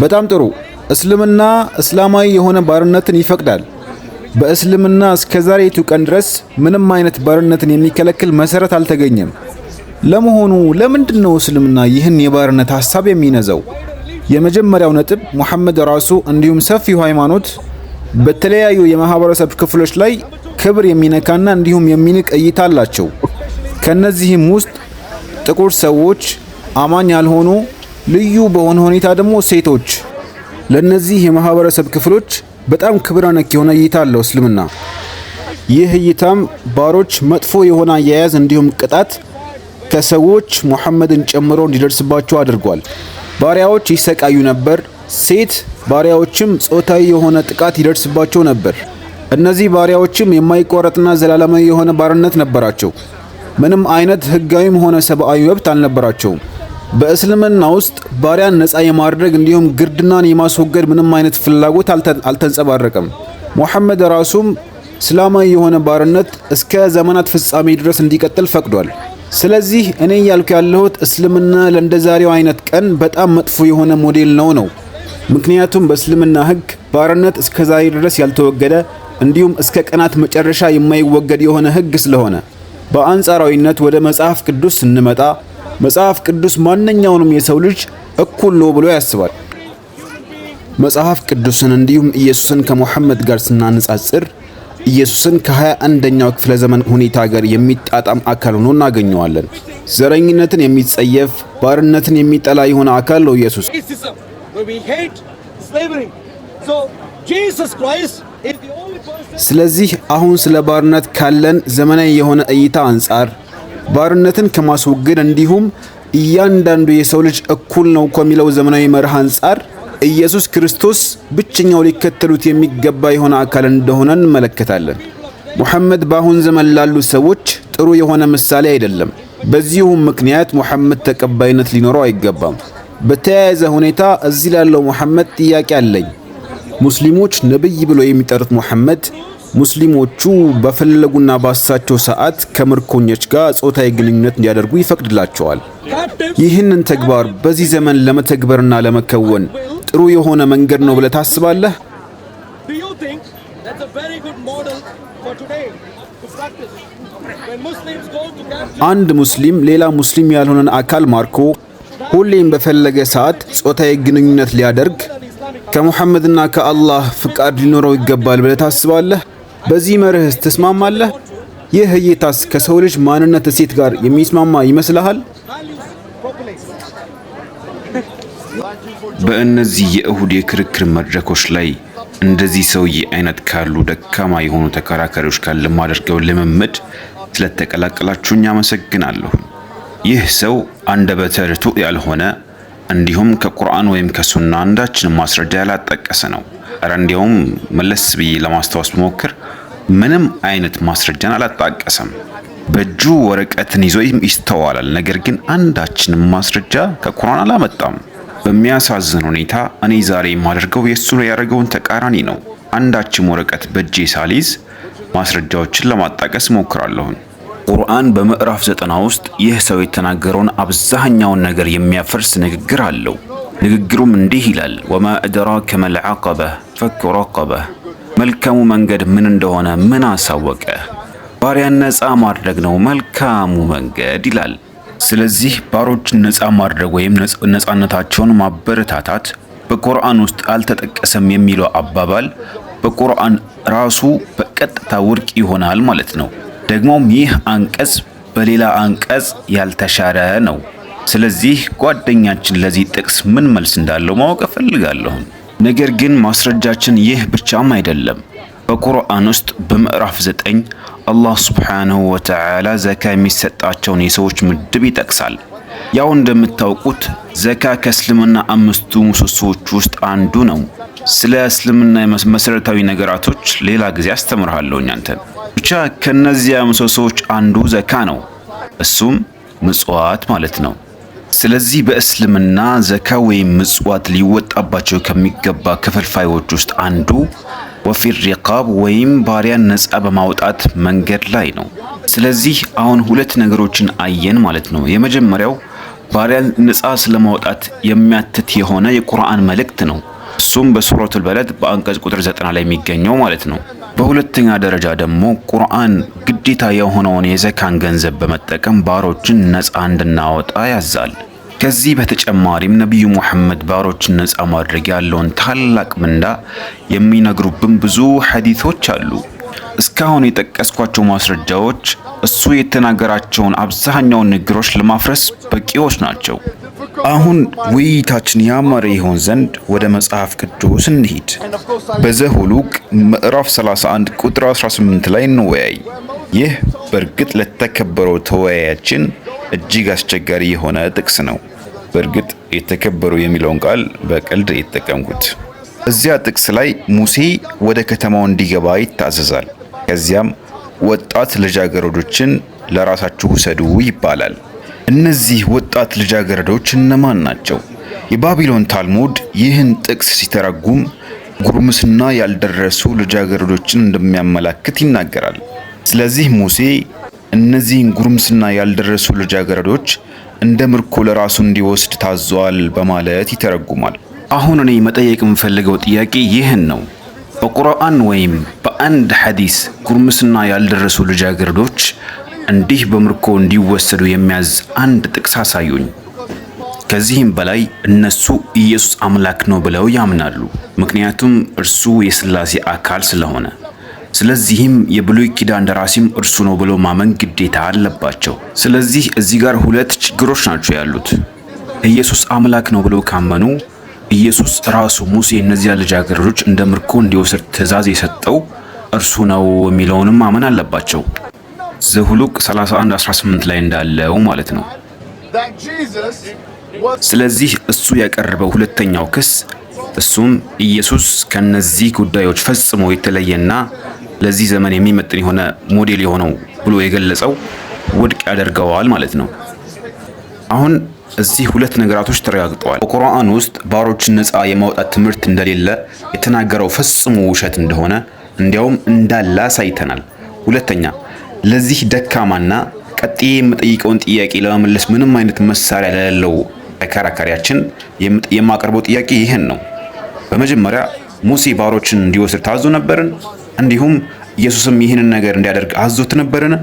በጣም ጥሩ። እስልምና እስላማዊ የሆነ ባርነትን ይፈቅዳል። በእስልምና እስከዛሬቱ ቀን ድረስ ምንም አይነት ባርነትን የሚከለክል መሰረት አልተገኘም። ለመሆኑ ለምንድነው እስልምና ይህን የባርነት ሐሳብ የሚነዛው? የመጀመሪያው ነጥብ ሙሐመድ ራሱ እንዲሁም ሰፊው ሃይማኖት በተለያዩ የማህበረሰብ ክፍሎች ላይ ክብር የሚነካና እንዲሁም የሚንቅ እይታ አላቸው። ከነዚህም ውስጥ ጥቁር ሰዎች፣ አማኝ ያልሆኑ፣ ልዩ በሆነ ሁኔታ ደግሞ ሴቶች። ለነዚህ የማህበረሰብ ክፍሎች በጣም ክብረ ነክ የሆነ እይታ አለው እስልምና። ይህ እይታም ባሮች መጥፎ የሆነ አያያዝ እንዲሁም ቅጣት ከሰዎች ሙሐመድን ጨምሮ እንዲደርስባቸው አድርጓል። ባሪያዎች ይሰቃዩ ነበር። ሴት ባሪያዎችም ጾታዊ የሆነ ጥቃት ይደርስባቸው ነበር። እነዚህ ባሪያዎችም የማይቋረጥና ዘላለማዊ የሆነ ባርነት ነበራቸው። ምንም አይነት ህጋዊም ሆነ ሰብአዊ መብት አልነበራቸውም። በእስልምና ውስጥ ባሪያን ነፃ የማድረግ እንዲሁም ግርድናን የማስወገድ ምንም አይነት ፍላጎት አልተንጸባረቀም። ሙሐመድ ራሱም እስላማዊ የሆነ ባርነት እስከ ዘመናት ፍጻሜ ድረስ እንዲቀጥል ፈቅዷል። ስለዚህ እኔ እያልኩ ያለሁት እስልምና ለእንደዛሬው አይነት ቀን በጣም መጥፎ የሆነ ሞዴል ነው። ምክንያቱም በእስልምና ህግ ባርነት እስከ ዛሬ ድረስ ያልተወገደ እንዲሁም እስከ ቀናት መጨረሻ የማይወገድ የሆነ ህግ ስለሆነ። በአንጻራዊነት ወደ መጽሐፍ ቅዱስ ስንመጣ መጽሐፍ ቅዱስ ማንኛውንም የሰው ልጅ እኩል ነው ብሎ ያስባል። መጽሐፍ ቅዱስን እንዲሁም ኢየሱስን ከሙሐመድ ጋር ስናነጻጽር ኢየሱስን ከ21ኛው ክፍለ ዘመን ሁኔታ ጋር የሚጣጣም አካል ሆኖ እናገኘዋለን። ዘረኝነትን የሚጸየፍ ባርነትን የሚጠላ የሆነ አካል ነው ኢየሱስ። ስለዚህ አሁን ስለ ባርነት ካለን ዘመናዊ የሆነ እይታ አንጻር ባርነትን ከማስወገድ እንዲሁም እያንዳንዱ የሰው ልጅ እኩል ነው ከሚለው ዘመናዊ መርህ አንጻር ኢየሱስ ክርስቶስ ብቸኛው ሊከተሉት የሚገባ የሆነ አካል እንደሆነ እንመለከታለን። ሙሐመድ በአሁን ዘመን ላሉ ሰዎች ጥሩ የሆነ ምሳሌ አይደለም። በዚሁም ምክንያት ሙሐመድ ተቀባይነት ሊኖረው አይገባም። በተያያዘ ሁኔታ እዚህ ላለው ሙሐመድ ጥያቄ አለኝ። ሙስሊሞች ነብይ ብሎ የሚጠሩት ሙሐመድ ሙስሊሞቹ በፈለጉና ባሳቸው ሰዓት ከምርኮኞች ጋር ጾታዊ ግንኙነት እንዲያደርጉ ይፈቅድላቸዋል። ይህንን ተግባር በዚህ ዘመን ለመተግበርና ለመከወን ጥሩ የሆነ መንገድ ነው ብለህ ታስባለህ? አንድ ሙስሊም ሌላ ሙስሊም ያልሆነን አካል ማርኮ ሁሌም በፈለገ ሰዓት ጾታዊ ግንኙነት ሊያደርግ ከሙሐመድና ከአላህ ፍቃድ ሊኖረው ይገባል ብለህ ታስባለህ? በዚህ መርህስ ትስማማለህ? ይህ እይታስ ከሰው ልጅ ማንነት እሴት ጋር የሚስማማ ይመስልሃል? በእነዚህ የእሁድ የክርክር መድረኮች ላይ እንደዚህ ሰውዬ አይነት ካሉ ደካማ የሆኑ ተከራካሪዎች ጋር ለማደርገው ልምምድ ስለተቀላቀላችሁኝ አመሰግናለሁ። ይህ ሰው አንደበተ ርቱዕ ያልሆነ እንዲሁም ከቁርአን ወይም ከሱና አንዳችን ማስረጃ ያላጠቀሰ ነው። አረ እንዲያውም መለስ ብዬ ለማስታወስ ብሞክር ምንም አይነት ማስረጃን አላጣቀሰም። በእጁ ወረቀትን ይዞ ይስተዋላል። ነገር ግን አንዳችንም ማስረጃ ከቁርአን አላመጣም። በሚያሳዝን ሁኔታ እኔ ዛሬ የማደርገው የሱ ያደረገውን ተቃራኒ ነው። አንዳችም ወረቀት በእጄ ሳልይዝ ማስረጃዎችን ለማጣቀስ ሞክራለሁ። ቁርአን በምዕራፍ 90 ውስጥ ይህ ሰው የተናገረውን አብዛኛውን ነገር የሚያፈርስ ንግግር አለው። ንግግሩም እንዲህ ይላል፣ ወማ አድራከ መል ዐቀበህ ፈኩ ረቀበህ። መልካሙ መንገድ ምን እንደሆነ ምን አሳወቀ? ባሪያን ነፃ ማድረግ ነው መልካሙ መንገድ ይላል። ስለዚህ ባሮችን ነፃ ማድረግ ወይም ነፃነታቸውን ማበረታታት በቁርአን ውስጥ አልተጠቀሰም የሚለው አባባል በቁርአን ራሱ በቀጥታ ውድቅ ይሆናል ማለት ነው። ደግሞም ይህ አንቀጽ በሌላ አንቀጽ ያልተሻረ ነው። ስለዚህ ጓደኛችን ለዚህ ጥቅስ ምን መልስ እንዳለው ማወቅ እፈልጋለሁ። ነገር ግን ማስረጃችን ይህ ብቻም አይደለም። በቁርአን ውስጥ በምዕራፍ 9 አላህ ሱብሓነሁ ወተዓላ ዘካ የሚሰጣቸውን የሰዎች ምድብ ይጠቅሳል። ያው እንደምታውቁት ዘካ ከእስልምና 5ቱ ምሰሶዎች ውስጥ አንዱ ነው። ስለ እስልምና መሰረታዊ ነገራቶች ሌላ ጊዜ አስተምርሃለሁ አንተን። ብቻ ከነዚያ ምሰሶዎች አንዱ ዘካ ነው። እሱም ምጽዋት ማለት ነው። ስለዚህ በእስልምና ዘካ ወይም ምጽዋት ሊወጣባቸው ከሚገባ ክፍልፋዮች ውስጥ አንዱ ወፊ ሪቃብ ወይም ባሪያን ነፃ በማውጣት መንገድ ላይ ነው። ስለዚህ አሁን ሁለት ነገሮችን አየን ማለት ነው። የመጀመሪያው ባሪያን ነፃ ስለማውጣት የሚያትት የሆነ የቁርአን መልእክት ነው። እሱም በሱረቱል በለድ በአንቀጽ ቁጥር 90 ላይ የሚገኘው ማለት ነው። በሁለተኛ ደረጃ ደግሞ ቁርአን ግዴታ የሆነውን የዘካን ገንዘብ በመጠቀም ባሮችን ነፃ እንድናወጣ ያዛል። ከዚህ በተጨማሪም ነቢዩ ሙሐመድ ባሮችን ነፃ ማድረግ ያለውን ታላቅ ምንዳ የሚነግሩብን ብዙ ሐዲቶች አሉ። እስካሁን የጠቀስኳቸው ማስረጃዎች እሱ የተናገራቸውን አብዛኛውን ንግሮች ለማፍረስ በቂዎች ናቸው። አሁን ውይይታችን ያማረ ይሆን ዘንድ ወደ መጽሐፍ ቅዱስ እንሂድ። በዘኍልቍ ምዕራፍ 31 ቁጥር 18 ላይ እንወያይ። ይህ በእርግጥ ለተከበረው ተወያያችን እጅግ አስቸጋሪ የሆነ ጥቅስ ነው። በእርግጥ የተከበረው የሚለውን ቃል በቀልድ የተጠቀምኩት። እዚያ ጥቅስ ላይ ሙሴ ወደ ከተማው እንዲገባ ይታዘዛል። ከዚያም ወጣት ልጃገረዶችን ለራሳችሁ ውሰዱ ይባላል። እነዚህ ወጣት ልጃገረዶች እነማን ናቸው? የባቢሎን ታልሙድ ይህን ጥቅስ ሲተረጉም ጉርምስና ያልደረሱ ልጃገረዶችን እንደሚያመላክት ይናገራል። ስለዚህ ሙሴ እነዚህን ጉርምስና ያልደረሱ ልጃገረዶች እንደ ምርኮ ለራሱ እንዲወስድ ታዟል በማለት ይተረጉማል። አሁን እኔ መጠየቅ የምፈልገው ጥያቄ ይህን ነው። በቁርአን ወይም በአንድ ሐዲስ ጉርምስና ያልደረሱ ልጃገረዶች እንዲህ በምርኮ እንዲወሰዱ የሚያዝ አንድ ጥቅስ አሳዩኝ። ከዚህም በላይ እነሱ ኢየሱስ አምላክ ነው ብለው ያምናሉ፣ ምክንያቱም እርሱ የሥላሴ አካል ስለሆነ። ስለዚህም የብሉይ ኪዳን ደራሲም እርሱ ነው ብለው ማመን ግዴታ አለባቸው። ስለዚህ እዚህ ጋር ሁለት ችግሮች ናቸው ያሉት። ኢየሱስ አምላክ ነው ብለው ካመኑ ኢየሱስ ራሱ ሙሴ እነዚያ ልጃገረዶች እንደ ምርኮ እንዲወስድ ትእዛዝ የሰጠው እርሱ ነው የሚለውንም ማመን አለባቸው። ዘኍልቍ 31:18 ላይ እንዳለው ማለት ነው። ስለዚህ እሱ ያቀረበው ሁለተኛው ክስ እሱም ኢየሱስ ከነዚህ ጉዳዮች ፈጽሞ የተለየና ለዚህ ዘመን የሚመጥን የሆነ ሞዴል የሆነው ብሎ የገለጸው ውድቅ ያደርገዋል ማለት ነው። አሁን እዚህ ሁለት ነገራቶች ተረጋግጠዋል። በቁርአን ውስጥ ባሮችን ነፃ የማውጣት ትምህርት እንደሌለ የተናገረው ፈጽሞ ውሸት እንደሆነ እንዲያውም እንዳለ አሳይተናል። ሁለተኛ ለዚህ ደካማና ቀጥዬ የምጠይቀውን ጥያቄ ለመመለስ ምንም አይነት መሳሪያ ለሌለው ተከራካሪያችን የማቀርበው ጥያቄ ይህን ነው። በመጀመሪያ ሙሴ ባሮችን እንዲወስድ ታዞ ነበርን? እንዲሁም ኢየሱስም ይህንን ነገር እንዲያደርግ አዞት ነበርን?